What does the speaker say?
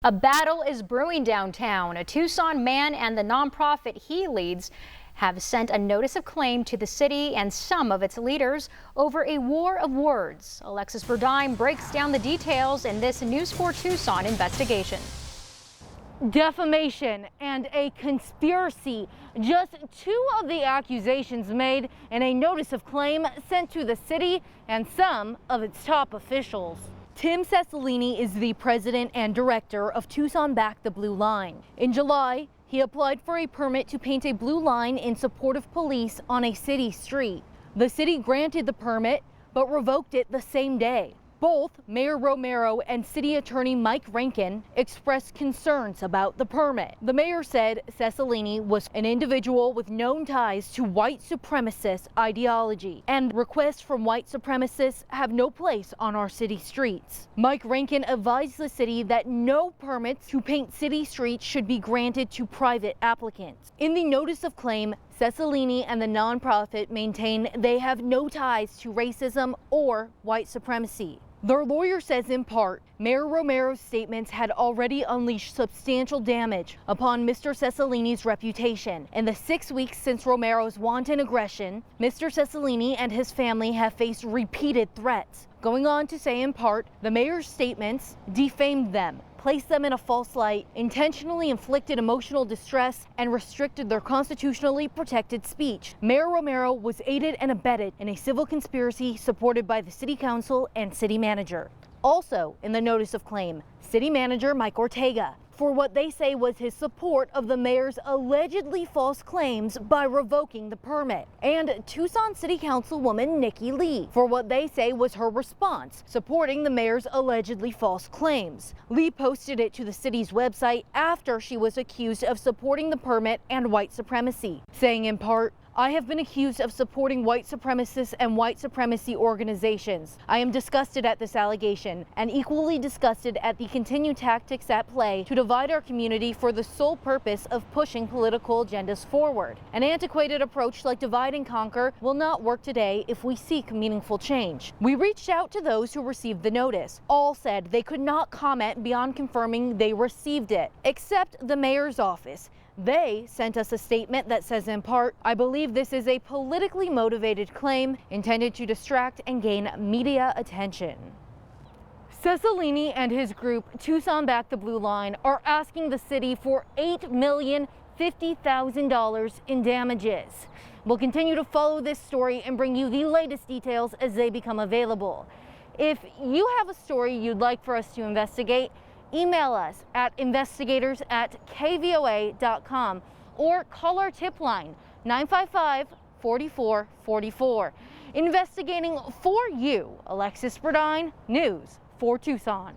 A battle is brewing downtown. A Tucson man and the nonprofit he leads have sent a notice of claim to the city and some of its leaders over a war of words. Alexis Burdine breaks down the details in this News 4 Tucson investigation. Defamation and a conspiracy. Just two of the accusations made in a notice of claim sent to the city and some of its top officials. Tim Cessalini is the president and director of Tucson Back the Blue Line. In July, he applied for a permit to paint a blue line in support of police on a city street. The city granted the permit, but revoked it the same day. Both Mayor Romero and City Attorney Mike Rankin expressed concerns about the permit. The mayor said Cessalini was an individual with known ties to white supremacist ideology, and requests from white supremacists have no place on our city streets. Mike Rankin advised the city that no permits to paint city streets should be granted to private applicants. In the notice of claim, Cessalini and the nonprofit maintain they have no ties to racism or white supremacy. Their lawyer says in part, Mayor Romero's statements had already unleashed substantial damage upon Mr. Cessalini's reputation. In the 6 weeks since Romero's wanton aggression, Mr. Cessalini and his family have faced repeated threats. Going on to say in part, the mayor's statements defamed them, placed them in a false light, intentionally inflicted emotional distress, and restricted their constitutionally protected speech. Mayor Romero was aided and abetted in a civil conspiracy supported by the city council and city manager. Also in the notice of claim, city manager Mike Ortega, for what they say was his support of the mayor's allegedly false claims by revoking the permit, and Tucson City Councilwoman Nikki Lee for what they say was her response supporting the mayor's allegedly false claims. Lee posted it to the city's website after she was accused of supporting the permit and white supremacy, saying in part, "I have been accused of supporting white supremacists and white supremacy organizations. I am disgusted at this allegation and equally disgusted at the continued tactics at play to divide our community for the sole purpose of pushing political agendas forward. An antiquated approach like divide and conquer will not work today if we seek meaningful change." We reached out to those who received the notice. All said they could not comment beyond confirming they received it, except the mayor's office. They sent us a statement that says in part, "I believe this is a politically motivated claim intended to distract and gain media attention." Cessalini and his group, Tucson Back the Blue Line, are asking the city for $8,050,000 in damages. We'll continue to follow this story and bring you the latest details as they become available. If you have a story you'd like for us to investigate, email us at investigators@kvoa.com or call our tip line 955-4444. Investigating for you, Alexis Burdine, News 4 Tucson.